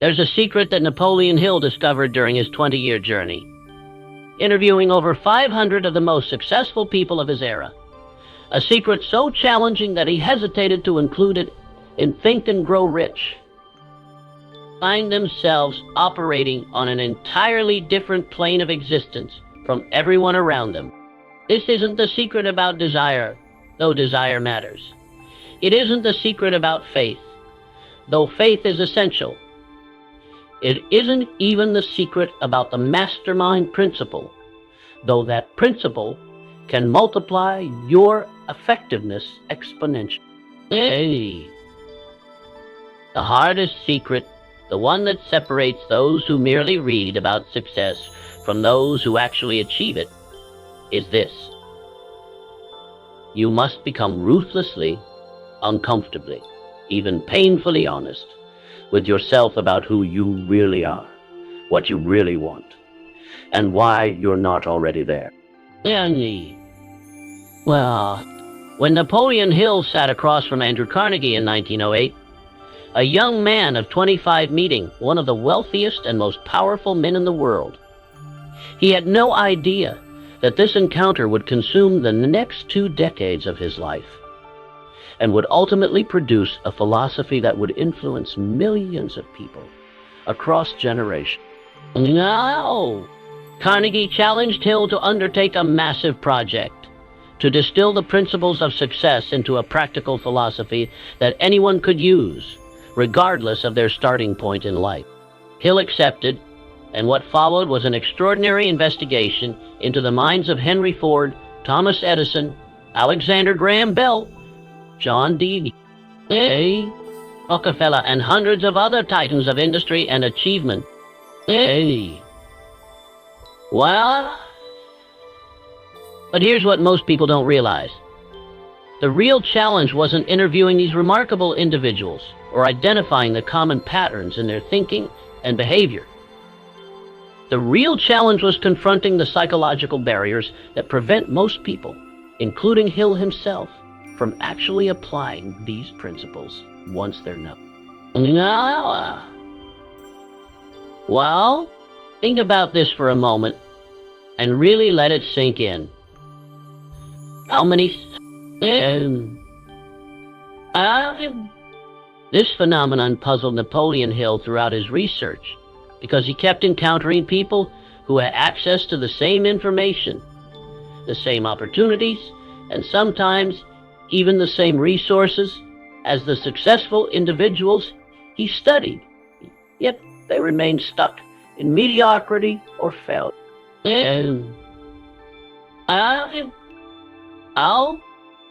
There's a secret that Napoleon Hill discovered during his 20-year journey, interviewing over 500 of the most successful people of his era. A secret so challenging that he hesitated to include it in Think and Grow Rich. Find themselves operating on an entirely different plane of existence from everyone around them. This isn't the secret about desire, though desire matters. It isn't the secret about faith, though faith is essential. It isn't even the secret about the mastermind principle, though that principle can multiply your effectiveness exponentially. Hey. The hardest secret, the one that separates those who merely read about success from those who actually achieve it, is this. You must become ruthlessly, uncomfortably, even painfully honest with yourself about who you really are, what you really want, and why you're not already there. Well, when Napoleon Hill sat across from Andrew Carnegie in 1908, a young man of 25 meeting one of the wealthiest and most powerful men in the world, he had no idea that this encounter would consume the next 2 decades of his life and would ultimately produce a philosophy that would influence millions of people across generations. Now, Carnegie challenged Hill to undertake a massive project, to distill the principles of success into a practical philosophy that anyone could use, regardless of their starting point in life. Hill accepted, and what followed was an extraordinary investigation into the minds of Henry Ford, Thomas Edison, Alexander Graham Bell, John D. Rockefeller, and hundreds of other titans of industry and achievement. Well, but here's what most people don't realize. The real challenge wasn't interviewing these remarkable individuals or identifying the common patterns in their thinking and behavior. The real challenge was confronting the psychological barriers that prevent most people, including Hill himself, from actually applying these principles once they're known. Well, think about this for a moment and really let it sink in. How many... This phenomenon puzzled Napoleon Hill throughout his research because he kept encountering people who had access to the same information, the same opportunities, and sometimes even the same resources as the successful individuals he studied, yet they remained stuck in mediocrity or failure.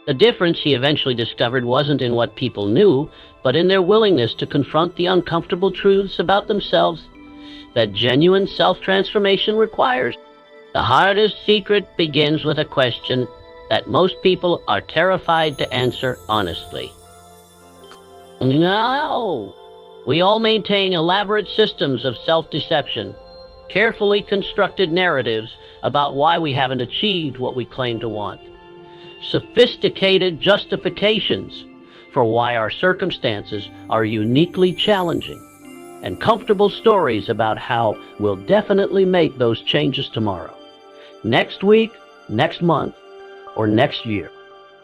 The difference he eventually discovered wasn't in what people knew, but in their willingness to confront the uncomfortable truths about themselves that genuine self-transformation requires. The hardest secret begins with a question that most people are terrified to answer honestly. No. We all maintain elaborate systems of self-deception, carefully constructed narratives about why we haven't achieved what we claim to want, sophisticated justifications for why our circumstances are uniquely challenging, and comfortable stories about how we'll definitely make those changes tomorrow, next week, next month, or next year.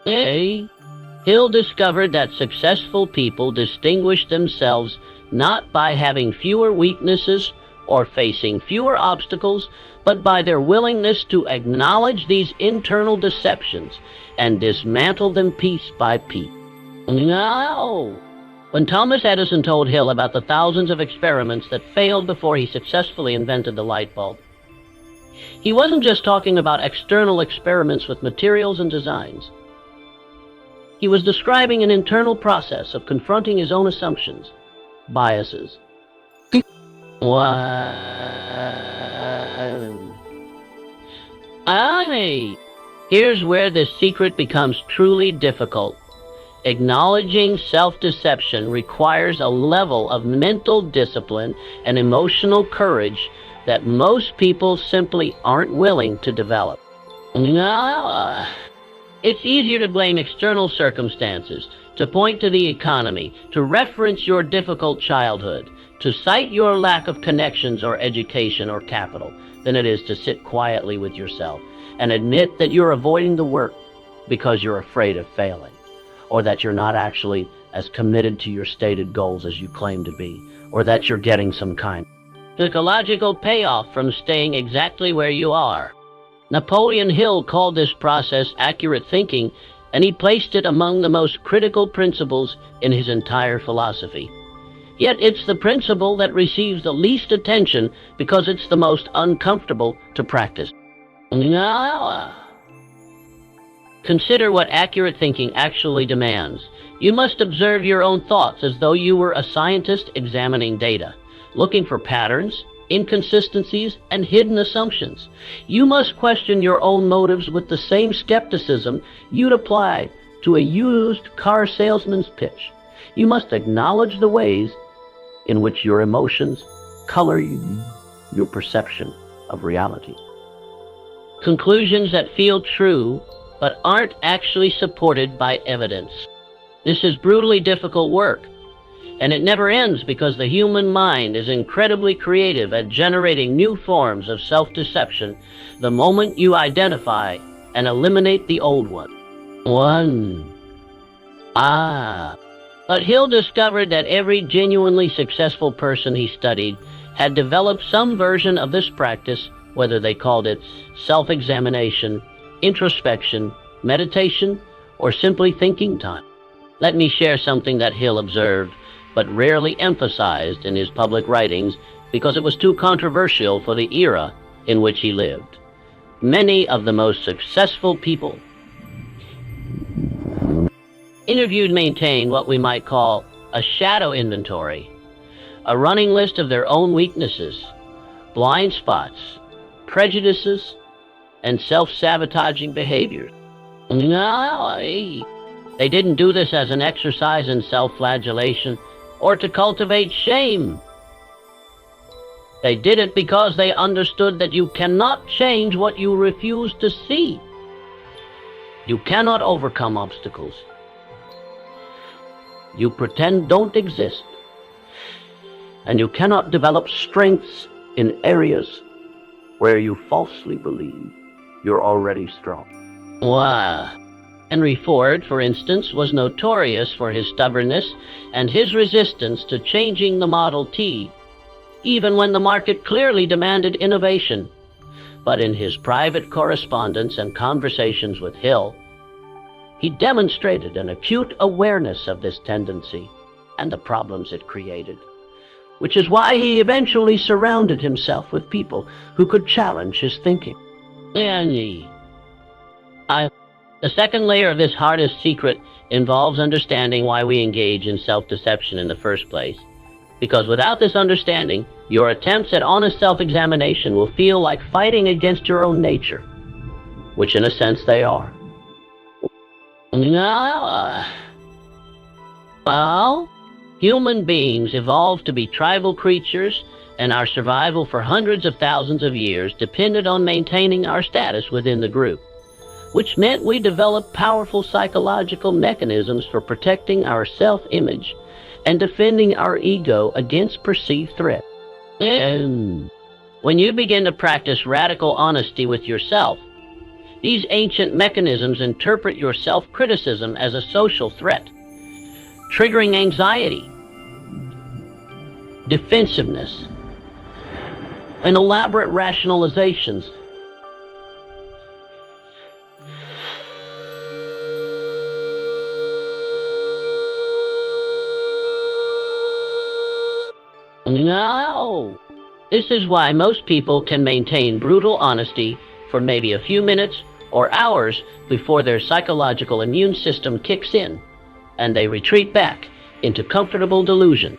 Hill discovered that successful people distinguish themselves not by having fewer weaknesses or facing fewer obstacles, but by their willingness to acknowledge these internal deceptions and dismantle them piece by piece. No. When Thomas Edison told Hill about the thousands of experiments that failed before he successfully invented the light bulb, he wasn't just talking about external experiments with materials and designs. He was describing an internal process of confronting his own assumptions, biases. Here's where this secret becomes truly difficult. Acknowledging self-deception requires a level of mental discipline and emotional courage that most people simply aren't willing to develop. It's easier to blame external circumstances, to point to the economy, to reference your difficult childhood, to cite your lack of connections or education or capital than it is to sit quietly with yourself and admit that you're avoiding the work because you're afraid of failing, or that you're not actually as committed to your stated goals as you claim to be, or that you're getting some kind of psychological payoff from staying exactly where you are. Napoleon Hill called this process accurate thinking, and he placed it among the most critical principles in his entire philosophy. Yet it's the principle that receives the least attention because it's the most uncomfortable to practice. Consider what accurate thinking actually demands. You must observe your own thoughts as though you were a scientist examining data, looking for patterns, inconsistencies, and hidden assumptions. You must question your own motives with the same skepticism you'd apply to a used car salesman's pitch. You must acknowledge the ways in which your emotions color your perception of reality. Conclusions that feel true but aren't actually supported by evidence. This is brutally difficult work, and it never ends because the human mind is incredibly creative at generating new forms of self-deception the moment you identify and eliminate the old one. But Hill discovered that every genuinely successful person he studied had developed some version of this practice, whether they called it self-examination, introspection, meditation, or simply thinking time. Let me share something that Hill observed, but rarely emphasized in his public writings because it was too controversial for the era in which he lived. Many of the most successful people interviewed maintain what we might call a shadow inventory, a running list of their own weaknesses, blind spots, prejudices, and self-sabotaging behaviors. They didn't do this as an exercise in self-flagellation or to cultivate shame. They did it because they understood that you cannot change what you refuse to see. You cannot overcome obstacles you pretend don't exist, and you cannot develop strengths in areas where you falsely believe you're already strong. Henry Ford, for instance, was notorious for his stubbornness and his resistance to changing the Model T, even when the market clearly demanded innovation. But in his private correspondence and conversations with Hill, he demonstrated an acute awareness of this tendency and the problems it created, which is why he eventually surrounded himself with people who could challenge his thinking. The second layer of this hardest secret involves understanding why we engage in self-deception in the first place. Because without this understanding, your attempts at honest self-examination will feel like fighting against your own nature, which in a sense they are. Well, human beings evolved to be tribal creatures, and our survival for hundreds of thousands of years depended on maintaining our status within the group, which meant we developed powerful psychological mechanisms for protecting our self-image and defending our ego against perceived threat. And when you begin to practice radical honesty with yourself, these ancient mechanisms interpret your self-criticism as a social threat, triggering anxiety, defensiveness, and elaborate rationalizations. No. This is why most people can maintain brutal honesty for maybe a few minutes or hours before their psychological immune system kicks in and they retreat back into comfortable delusion.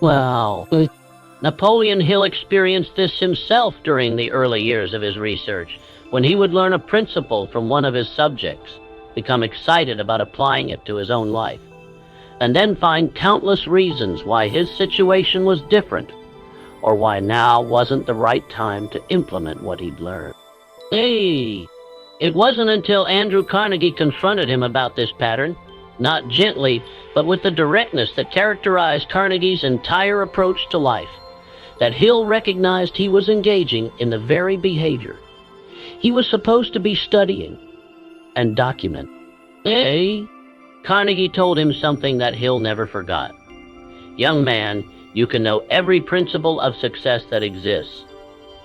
Well, Napoleon Hill experienced this himself during the early years of his research, when he would learn a principle from one of his subjects, become excited about applying it to his own life, and then find countless reasons why his situation was different, or why now wasn't the right time to implement what he'd learned. It wasn't until Andrew Carnegie confronted him about this pattern not gently, but with the directness that characterized Carnegie's entire approach to life, that Hill recognized he was engaging in the very behavior he was supposed to be studying and document. Carnegie told him something that Hill never forgot. Young man, you can know every principle of success that exists.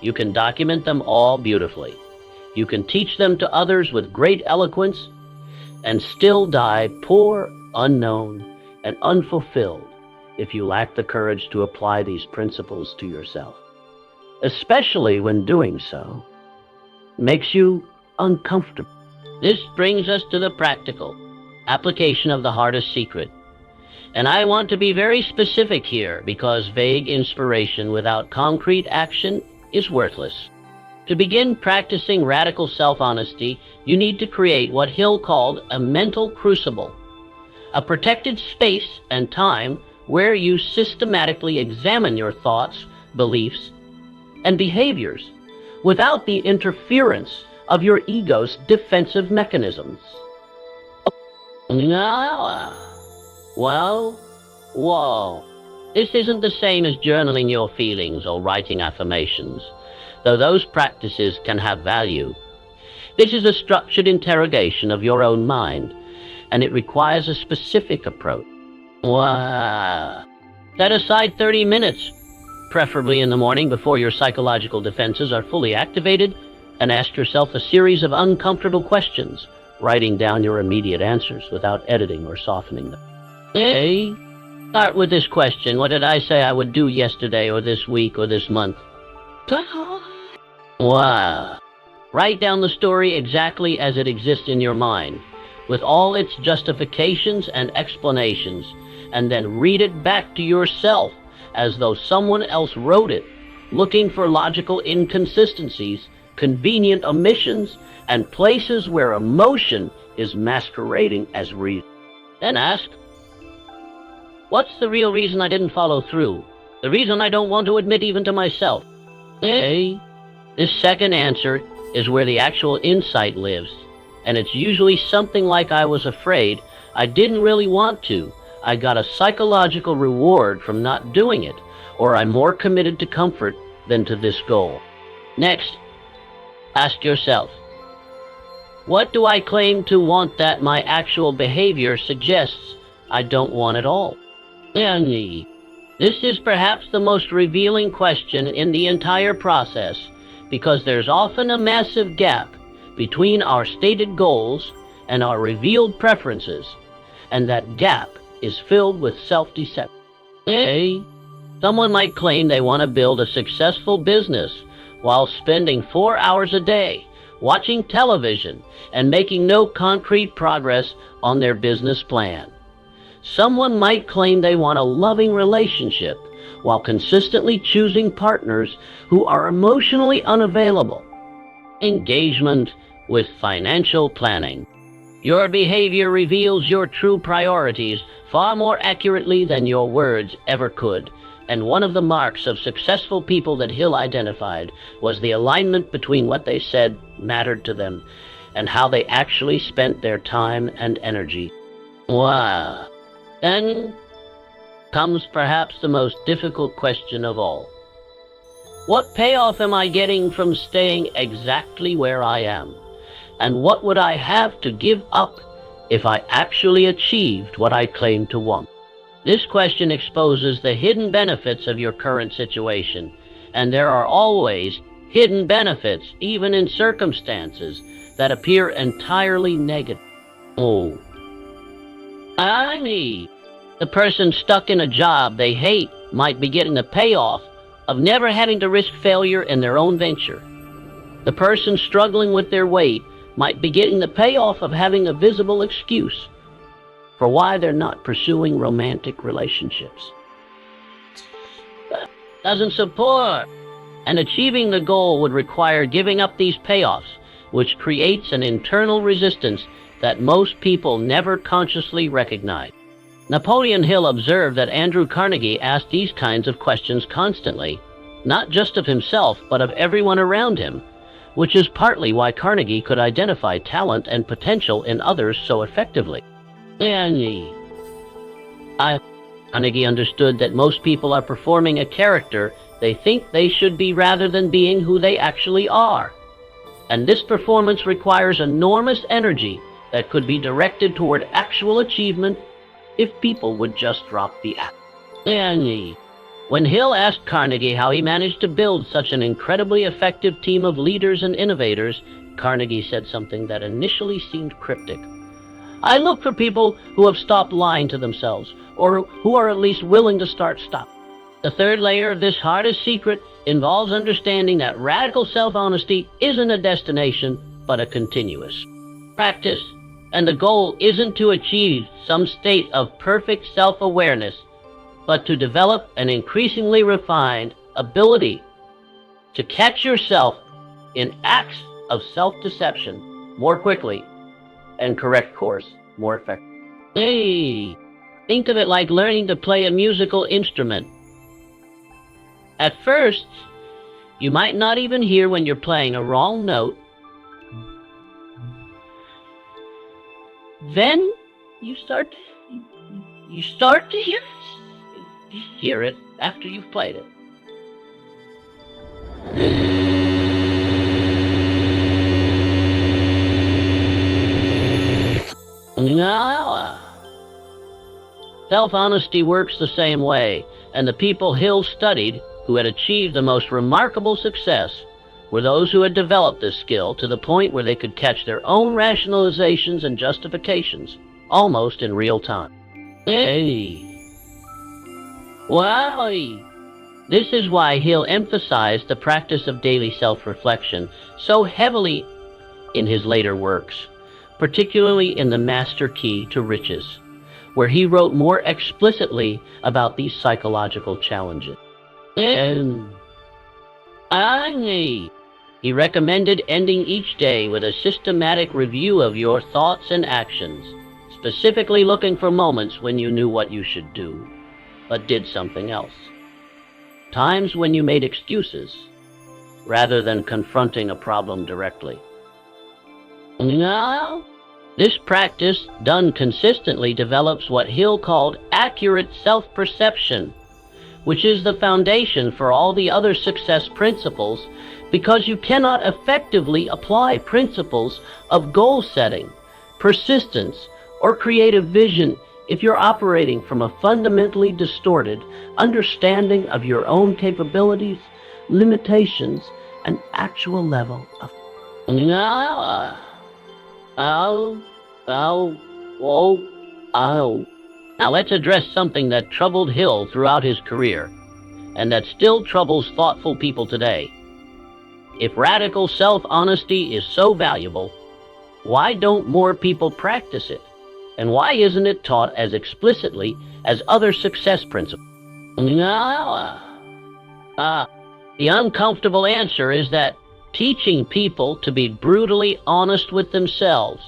You can document them all beautifully. You can teach them to others with great eloquence and still die poor, unknown, and unfulfilled if you lack the courage to apply these principles to yourself, especially when doing so makes you uncomfortable. This brings us to the practical application of the hardest secret. And I want to be very specific here because vague inspiration without concrete action is worthless. To begin practicing radical self-honesty, you need to create what Hill called a mental crucible, a protected space and time where you systematically examine your thoughts, beliefs, and behaviors without the interference of your ego's defensive mechanisms. Well, whoa. This isn't the same as journaling your feelings or writing affirmations, though those practices can have value. This is a structured interrogation of your own mind, and it requires a specific approach. Set aside 30 minutes, preferably in the morning before your psychological defenses are fully activated, and ask yourself a series of uncomfortable questions, writing down your immediate answers without editing or softening them. Start with this question. What did I say I would do yesterday or this week or this month? Write down the story exactly as it exists in your mind, with all its justifications and explanations, and then read it back to yourself as though someone else wrote it, looking for logical inconsistencies, convenient omissions, and places where emotion is masquerading as reason. Then ask, what's the real reason I didn't follow through? The reason I don't want to admit even to myself? This second answer is where the actual insight lives, and it's usually something like I was afraid, I didn't really want to, I got a psychological reward from not doing it, or I'm more committed to comfort than to this goal. Next, ask yourself, what do I claim to want that my actual behavior suggests I don't want at all? This is perhaps the most revealing question in the entire process, because there's often a massive gap between our stated goals and our revealed preferences, and that gap is filled with self-deception. Someone might claim they want to build a successful business while spending 4 hours a day watching television and making no concrete progress on their business plan. Someone might claim they want a loving relationship while consistently choosing partners who are emotionally unavailable. Engagement with financial planning. Your behavior reveals your true priorities far more accurately than your words ever could, and one of the marks of successful people that Hill identified was the alignment between what they said mattered to them and how they actually spent their time and energy. Then comes perhaps the most difficult question of all. What payoff am I getting from staying exactly where I am? And what would I have to give up if I actually achieved what I claimed to want? This question exposes the hidden benefits of your current situation, and there are always hidden benefits, even in circumstances that appear entirely negative. The person stuck in a job they hate might be getting the payoff of never having to risk failure in their own venture. The person struggling with their weight might be getting the payoff of having a visible excuse for why they're not pursuing romantic relationships. Doesn't support. And achieving the goal would require giving up these payoffs, which creates an internal resistance that most people never consciously recognize. Napoleon Hill observed that Andrew Carnegie asked these kinds of questions constantly, not just of himself, but of everyone around him, which is partly why Carnegie could identify talent and potential in others so effectively. Carnegie understood that most people are performing a character they think they should be rather than being who they actually are. And this performance requires enormous energy that could be directed toward actual achievement if people would just drop the act. When Hill asked Carnegie how he managed to build such an incredibly effective team of leaders and innovators, Carnegie said something that initially seemed cryptic. I look for people who have stopped lying to themselves, or who are at least willing to stop. The third layer of this hardest secret involves understanding that radical self-honesty isn't a destination, but a continuous practice. And the goal isn't to achieve some state of perfect self-awareness, but to develop an increasingly refined ability to catch yourself in acts of self-deception more quickly and correct course more effectively. Think of it like learning to play a musical instrument. At first, you might not even hear when you're playing a wrong note. Then you start to hear it after you've played it. Self-honesty works the same way, and the people Hill studied who had achieved the most remarkable success were those who had developed this skill to the point where they could catch their own rationalizations and justifications almost in real time. This is why Hill emphasized the practice of daily self-reflection so heavily in his later works, particularly in The Master Key to Riches, where he wrote more explicitly about these psychological challenges. He recommended ending each day with a systematic review of your thoughts and actions, specifically looking for moments when you knew what you should do, but did something else. Times when you made excuses, rather than confronting a problem directly. This practice, done consistently, develops what Hill called accurate self-perception, which is the foundation for all the other success principles, because you cannot effectively apply principles of goal setting, persistence, or creative vision if you're operating from a fundamentally distorted understanding of your own capabilities, limitations, and actual level of... Now let's address something that troubled Hill throughout his career, and that still troubles thoughtful people today. If radical self-honesty is so valuable, why don't more people practice it? And why isn't it taught as explicitly as other success principles? The uncomfortable answer is that teaching people to be brutally honest with themselves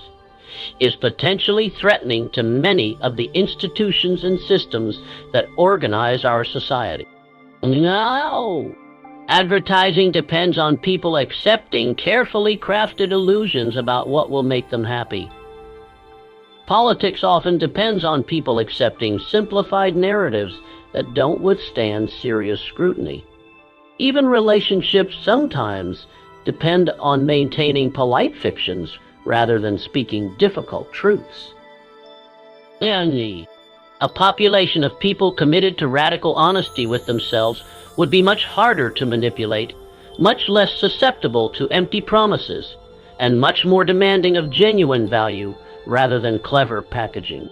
is potentially threatening to many of the institutions and systems that organize our society. Advertising depends on people accepting carefully crafted illusions about what will make them happy. Politics often depends on people accepting simplified narratives that don't withstand serious scrutiny. Even relationships sometimes depend on maintaining polite fictions rather than speaking difficult truths. A population of people committed to radical honesty with themselves would be much harder to manipulate, much less susceptible to empty promises, and much more demanding of genuine value rather than clever packaging.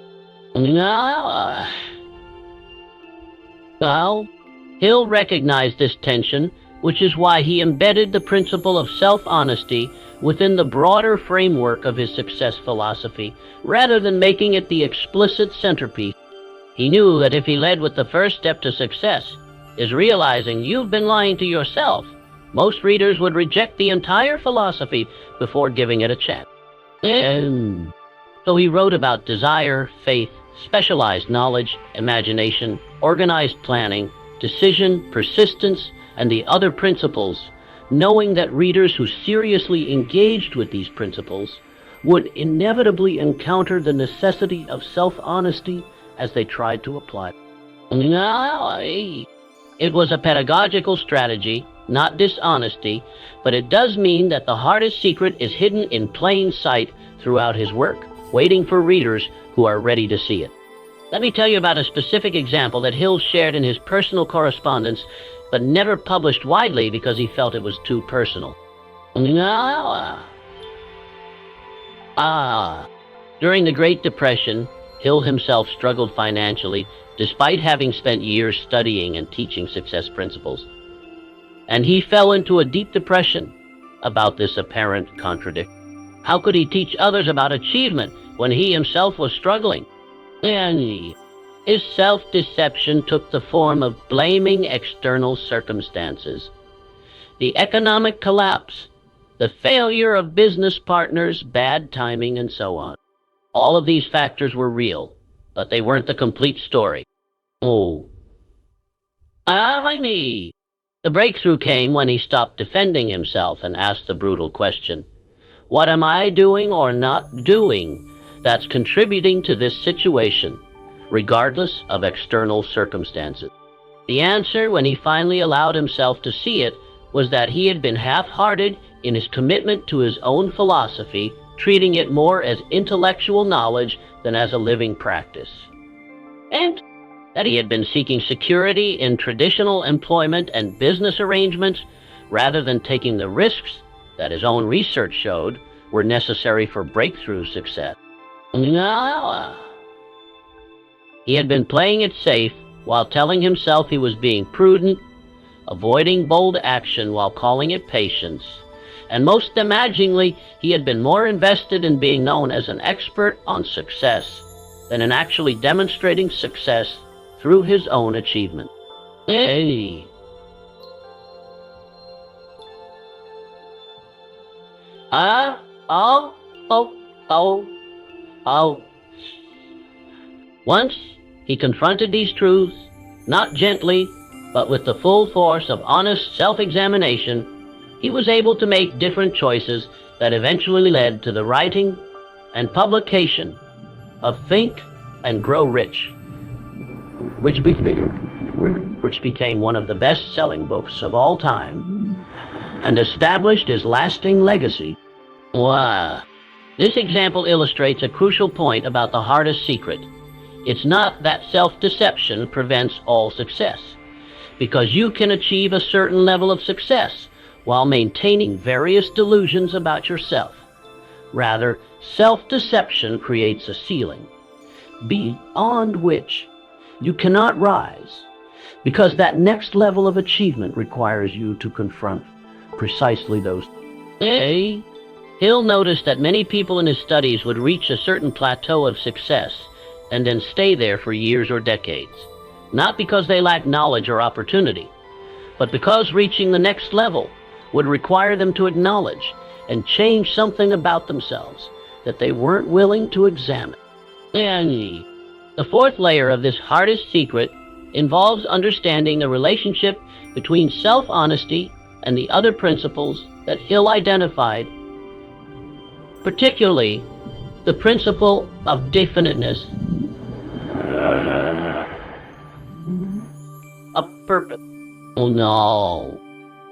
Hill recognized this tension, which is why he embedded the principle of self-honesty within the broader framework of his success philosophy, rather than making it the explicit centerpiece. He knew that if he led with the first step to success, is realizing you've been lying to yourself, most readers would reject the entire philosophy before giving it a chance. So he wrote about desire, faith, specialized knowledge, imagination, organized planning, decision, persistence, and the other principles, knowing that readers who seriously engaged with these principles would inevitably encounter the necessity of self-honesty as they tried to apply it. It was a pedagogical strategy, not dishonesty, but it does mean that the hardest secret is hidden in plain sight throughout his work, waiting for readers who are ready to see it. Let me tell you about a specific example that Hill shared in his personal correspondence, but never published widely because he felt it was too personal. During the Great Depression, Hill himself struggled financially despite having spent years studying and teaching success principles. And he fell into a deep depression about this apparent contradiction. How could he teach others about achievement when he himself was struggling? And his self-deception took the form of blaming external circumstances. The economic collapse, the failure of business partners, bad timing, and so on. All of these factors were real, but they weren't the complete story. The breakthrough came when he stopped defending himself and asked the brutal question, what am I doing or not doing that's contributing to this situation, regardless of external circumstances? The answer, when he finally allowed himself to see it, was that he had been half-hearted in his commitment to his own philosophy, treating it more as intellectual knowledge than as a living practice. And that he had been seeking security in traditional employment and business arrangements rather than taking the risks that his own research showed were necessary for breakthrough success. He had been playing it safe while telling himself he was being prudent, avoiding bold action while calling it patience, and most damagingly, he had been more invested in being known as an expert on success than in actually demonstrating success through his own achievement. Once he confronted these truths, not gently, but with the full force of honest self-examination, he was able to make different choices that eventually led to the writing and publication of Think and Grow Rich, which became one of the best-selling books of all time and established his lasting legacy. This example illustrates a crucial point about the hardest secret. It's not that self-deception prevents all success, because you can achieve a certain level of success while maintaining various delusions about yourself. Rather, self-deception creates a ceiling, beyond which you cannot rise, because that next level of achievement requires you to confront precisely those. Hill noticed that many people in his studies would reach a certain plateau of success and then stay there for years or decades, not because they lacked knowledge or opportunity, but because reaching the next level would require them to acknowledge and change something about themselves that they weren't willing to examine. The fourth layer of this hardest secret involves understanding the relationship between self-honesty and the other principles that Hill identified, particularly the principle of definiteness, a purpose.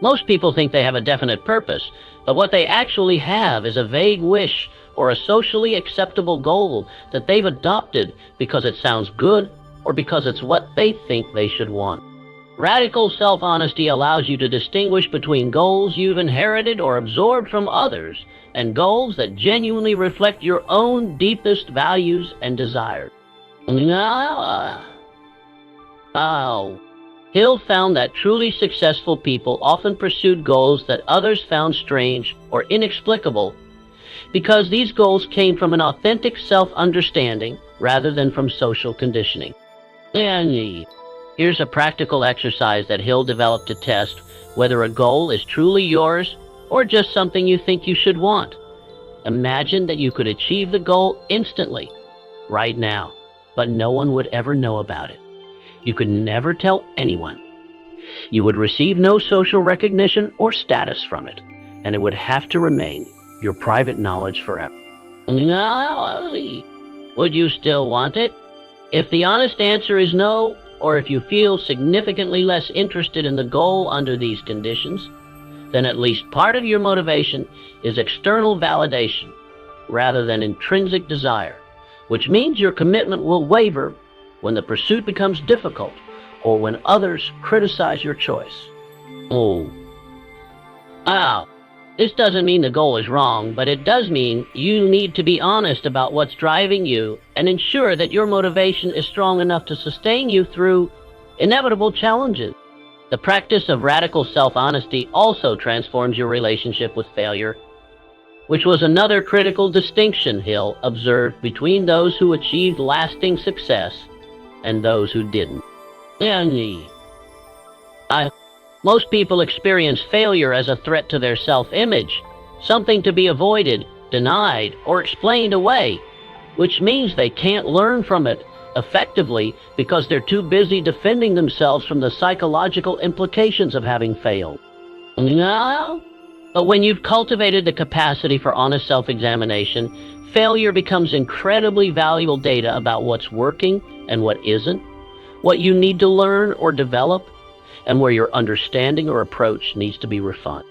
Most people think they have a definite purpose, but what they actually have is a vague wish or a socially acceptable goal that they've adopted because it sounds good or because it's what they think they should want. Radical self-honesty allows you to distinguish between goals you've inherited or absorbed from others and goals that genuinely reflect your own deepest values and desires. Hill found that truly successful people often pursued goals that others found strange or inexplicable because these goals came from an authentic self-understanding rather than from social conditioning. Here's a practical exercise that Hill developed to test whether a goal is truly yours or just something you think you should want. Imagine that you could achieve the goal instantly, right now, but no one would ever know about it. You could never tell anyone. You would receive no social recognition or status from it, and it would have to remain your private knowledge forever. Would you still want it? If the honest answer is no, or if you feel significantly less interested in the goal under these conditions, then at least part of your motivation is external validation rather than intrinsic desire, which means your commitment will waver when the pursuit becomes difficult or when others criticize your choice. This doesn't mean the goal is wrong, but it does mean you need to be honest about what's driving you and ensure that your motivation is strong enough to sustain you through inevitable challenges. The practice of radical self-honesty also transforms your relationship with failure, which was another critical distinction Hill observed between those who achieved lasting success and those who didn't. Most people experience failure as a threat to their self-image, something to be avoided, denied, or explained away, which means they can't learn from it effectively because they're too busy defending themselves from the psychological implications of having failed. But when you've cultivated the capacity for honest self-examination, failure becomes incredibly valuable data about what's working and what isn't, what you need to learn or develop, and where your understanding or approach needs to be refined.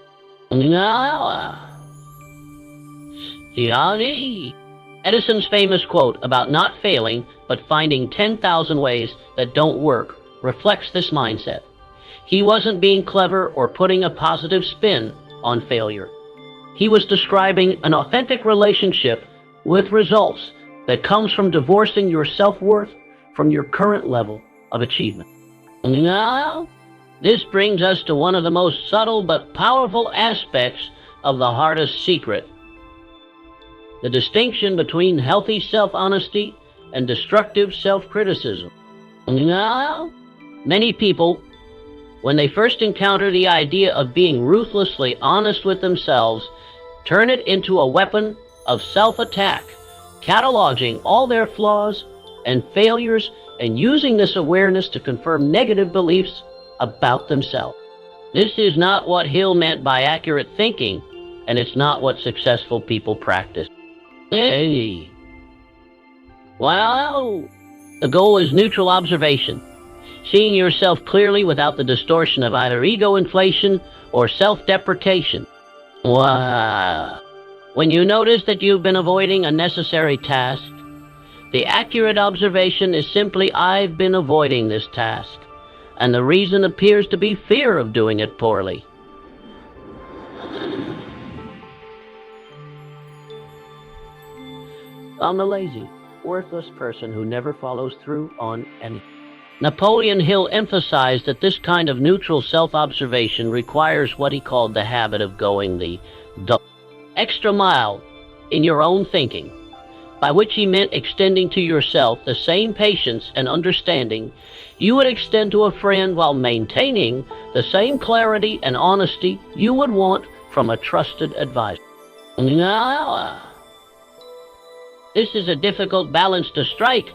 Edison's famous quote about not failing but finding 10,000 ways that don't work reflects this mindset. He wasn't being clever or putting a positive spin on failure. He was describing an authentic relationship with results that comes from divorcing your self-worth from your current level of achievement. This brings us to one of the most subtle but powerful aspects of the hardest secret: the distinction between healthy self-honesty and destructive self-criticism. Many people, when they first encounter the idea of being ruthlessly honest with themselves, turn it into a weapon of self-attack, cataloging all their flaws and failures and using this awareness to confirm negative beliefs about themselves. This is not what Hill meant by accurate thinking, and it's not what successful people practice. The goal is neutral observation, seeing yourself clearly without the distortion of either ego inflation or self-deprecation. When you notice that you've been avoiding a necessary task, the accurate observation is simply, I've been avoiding this task, and the reason appears to be fear of doing it poorly. I'm a lazy, worthless person who never follows through on anything. Napoleon Hill emphasized that this kind of neutral self-observation requires what he called the habit of going the extra mile in your own thinking, by which he meant extending to yourself the same patience and understanding you would extend to a friend while maintaining the same clarity and honesty you would want from a trusted advisor. This is a difficult balance to strike,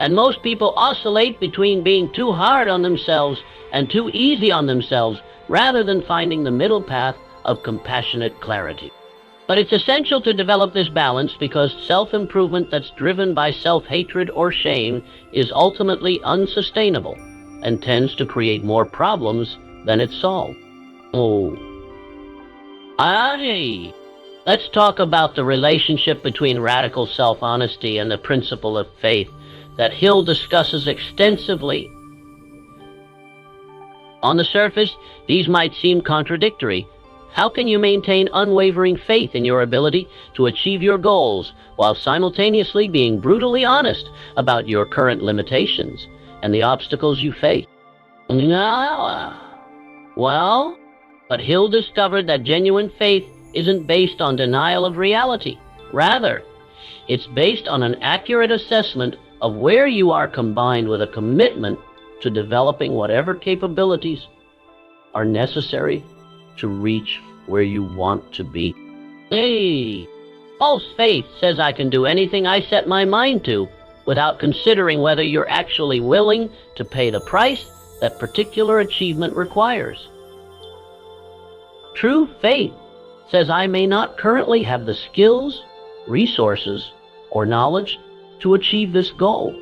and most people oscillate between being too hard on themselves and too easy on themselves rather than finding the middle path of compassionate clarity. But it's essential to develop this balance because self-improvement that's driven by self-hatred or shame is ultimately unsustainable and tends to create more problems than it solves. Let's talk about the relationship between radical self-honesty and the principle of faith that Hill discusses extensively. On the surface, these might seem contradictory. How can you maintain unwavering faith in your ability to achieve your goals while simultaneously being brutally honest about your current limitations and the obstacles you face? But Hill discovered that genuine faith isn't based on denial of reality. Rather, it's based on an accurate assessment of where you are combined with a commitment to developing whatever capabilities are necessary to reach where you want to be. False faith says I can do anything I set my mind to without considering whether you're actually willing to pay the price that particular achievement requires. True faith says I may not currently have the skills, resources, or knowledge to achieve this goal.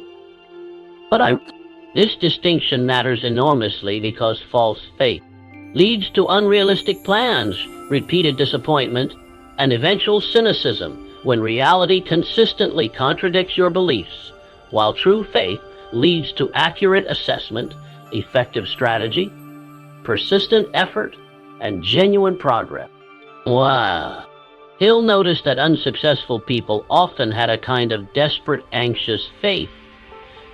This distinction matters enormously because false faith leads to unrealistic plans, repeated disappointment, and eventual cynicism when reality consistently contradicts your beliefs, while true faith leads to accurate assessment, effective strategy, persistent effort, and genuine progress. Wow. Hill noticed that unsuccessful people often had a kind of desperate, anxious faith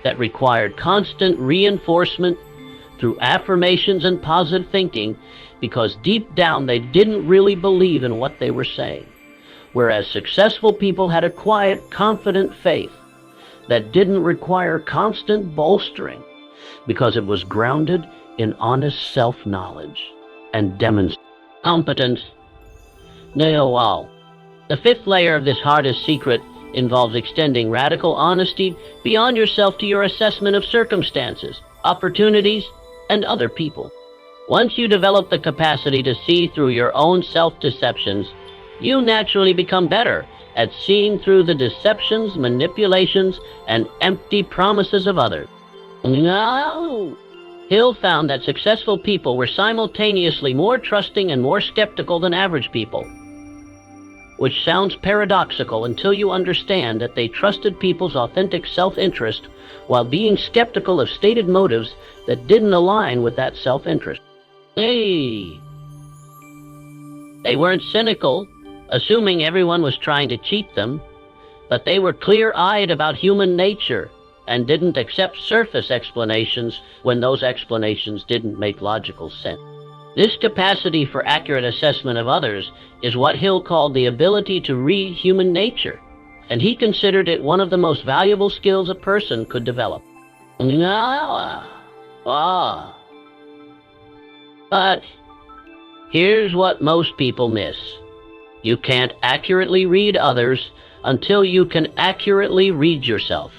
that required constant reinforcement through affirmations and positive thinking because deep down they didn't really believe in what they were saying. Whereas successful people had a quiet, confident faith that didn't require constant bolstering because it was grounded in honest self-knowledge and demonstrated competence. Wow. The fifth layer of this hardest secret involves extending radical honesty beyond yourself to your assessment of circumstances, opportunities, and other people. Once you develop the capacity to see through your own self-deceptions, you naturally become better at seeing through the deceptions, manipulations, and empty promises of others. No. Hill found that successful people were simultaneously more trusting and more skeptical than average people, which sounds paradoxical until you understand that they trusted people's authentic self-interest while being skeptical of stated motives that didn't align with that self-interest. They weren't cynical, assuming everyone was trying to cheat them, but they were clear-eyed about human nature and didn't accept surface explanations when those explanations didn't make logical sense. This capacity for accurate assessment of others is what Hill called the ability to read human nature, and he considered it one of the most valuable skills a person could develop. But here's what most people miss. You can't accurately read others until you can accurately read yourself,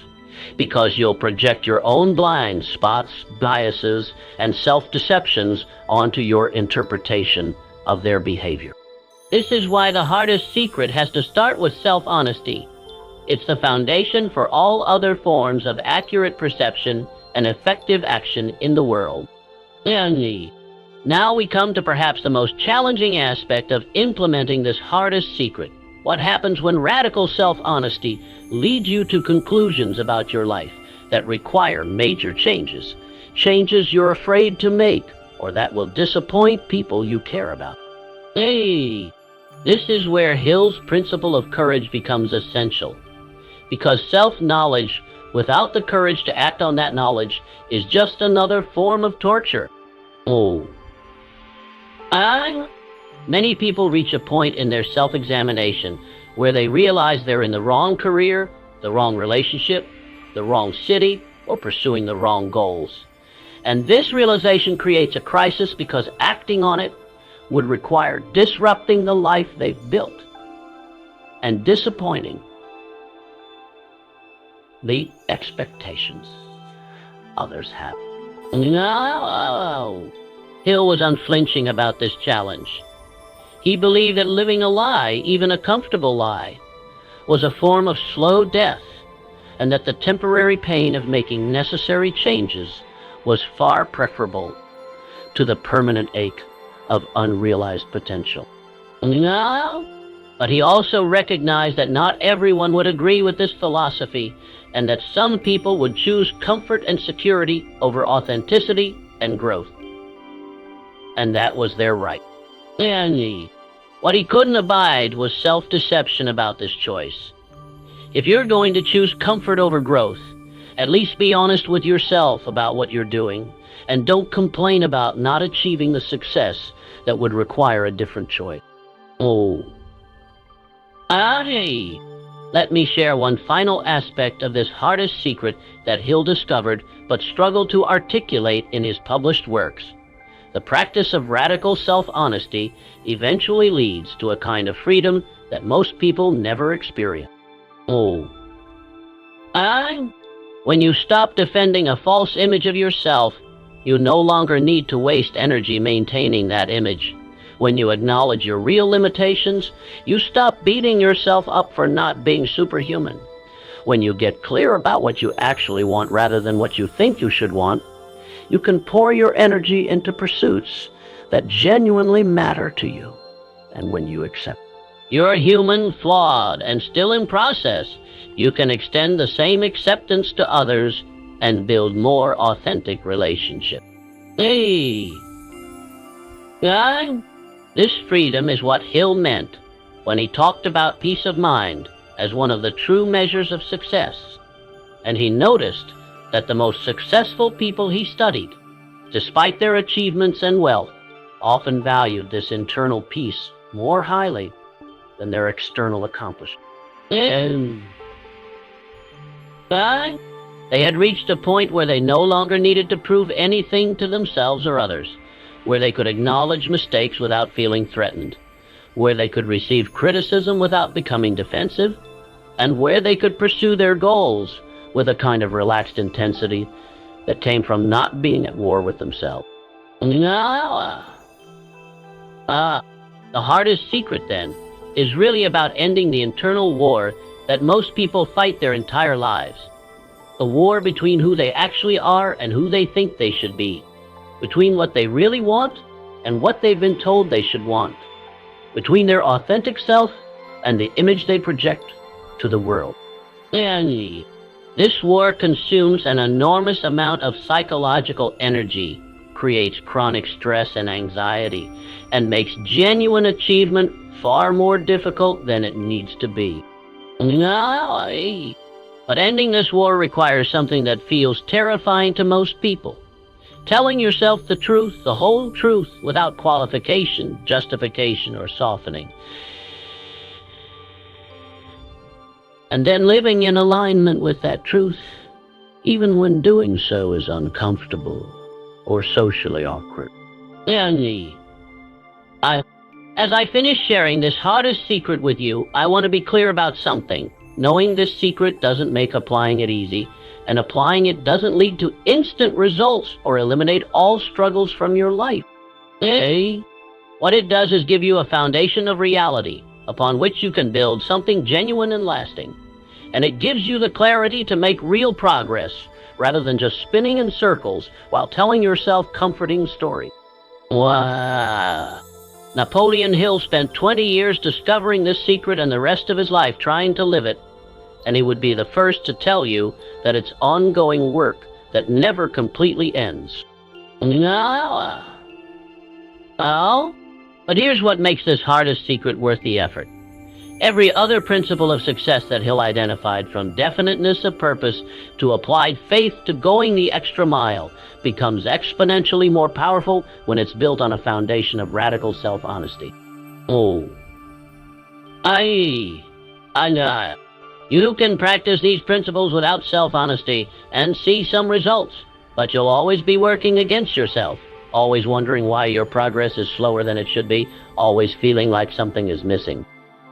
because you'll project your own blind spots, biases, and self-deceptions onto your interpretation of their behavior. This is why the hardest secret has to start with self-honesty. It's the foundation for all other forms of accurate perception and effective action in the world. Now we come to perhaps the most challenging aspect of implementing this hardest secret. What happens when radical self-honesty leads you to conclusions about your life that require major changes, changes you're afraid to make, or that will disappoint people you care about. This is where Hill's principle of courage becomes essential, because self-knowledge without the courage to act on that knowledge is just another form of torture. Many people reach a point in their self-examination where they realize they're in the wrong career, the wrong relationship, the wrong city, or pursuing the wrong goals. And this realization creates a crisis because acting on it would require disrupting the life they've built and disappointing the expectations others have. Hill was unflinching about this challenge. He believed that living a lie, even a comfortable lie, was a form of slow death, and that the temporary pain of making necessary changes was far preferable to the permanent ache of unrealized potential. But he also recognized that not everyone would agree with this philosophy, and that some people would choose comfort and security over authenticity and growth. And that was their right. What he couldn't abide was self-deception about this choice. If you're going to choose comfort over growth, at least be honest with yourself about what you're doing, and don't complain about not achieving the success that would require a different choice. Let me share one final aspect of this hardest secret that Hill discovered but struggled to articulate in his published works. The practice of radical self-honesty eventually leads to a kind of freedom that most people never experience. When you stop defending a false image of yourself, you no longer need to waste energy maintaining that image, When you acknowledge your real limitations, you stop beating yourself up for not being superhuman. When you get clear about what you actually want rather than what you think you should want, you can pour your energy into pursuits that genuinely matter to you. And when you accept you're human, flawed, and still in process, you can extend the same acceptance to others and build more authentic relationships. Hey! This freedom is what Hill meant when he talked about peace of mind as one of the true measures of success. And he noticed that the most successful people he studied, despite their achievements and wealth, often valued this internal peace more highly than their external accomplishments. They had reached a point where they no longer needed to prove anything to themselves or others, where they could acknowledge mistakes without feeling threatened, where they could receive criticism without becoming defensive, and where they could pursue their goals with a kind of relaxed intensity that came from not being at war with themselves. The hardest secret, then, is really about ending the internal war that most people fight their entire lives. The war between who they actually are and who they think they should be, between what they really want and what they've been told they should want, between their authentic self and the image they project to the world. And this war consumes an enormous amount of psychological energy, creates chronic stress and anxiety, and makes genuine achievement far more difficult than it needs to be. But ending this war requires something that feels terrifying to most people. Telling yourself the truth, the whole truth, without qualification, justification, or softening. And then living in alignment with that truth, even when doing so is uncomfortable or socially awkward. As I finish sharing this hardest secret with you, I want to be clear about something. Knowing this secret doesn't make applying it easy, and applying it doesn't lead to instant results or eliminate all struggles from your life. What it does is give you a foundation of reality upon which you can build something genuine and lasting. And it gives you the clarity to make real progress rather than just spinning in circles while telling yourself comforting stories. Wow. Napoleon Hill spent 20 years discovering this secret and the rest of his life trying to live it, and he would be the first to tell you that it's ongoing work that never completely ends. But here's what makes this hardest secret worth the effort. Every other principle of success that Hill identified, from definiteness of purpose to applied faith to going the extra mile, becomes exponentially more powerful when it's built on a foundation of radical self-honesty. You can practice these principles without self-honesty and see some results, but you'll always be working against yourself, always wondering why your progress is slower than it should be, always feeling like something is missing.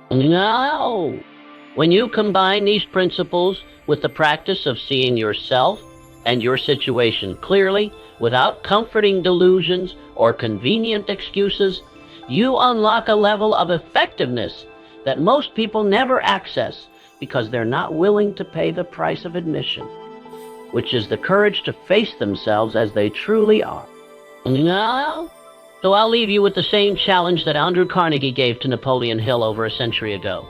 When you combine these principles with the practice of seeing yourself and your situation clearly, without comforting delusions or convenient excuses, you unlock a level of effectiveness that most people never access because they're not willing to pay the price of admission, which is the courage to face themselves as they truly are. So I'll leave you with the same challenge that Andrew Carnegie gave to Napoleon Hill over a century ago.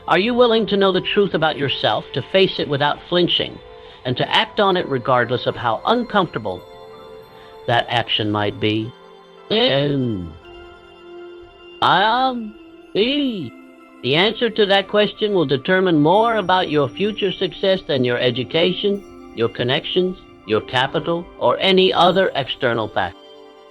Are you willing to know the truth about yourself, to face it without flinching, and to act on it regardless of how uncomfortable that action might be? The answer to that question will determine more about your future success than your education, your connections, your capital, or any other external factor.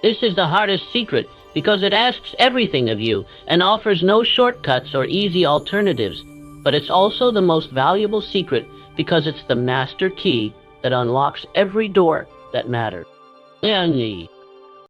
This is the hardest secret because it asks everything of you and offers no shortcuts or easy alternatives, but it's also the most valuable secret because it's the master key that unlocks every door that matters.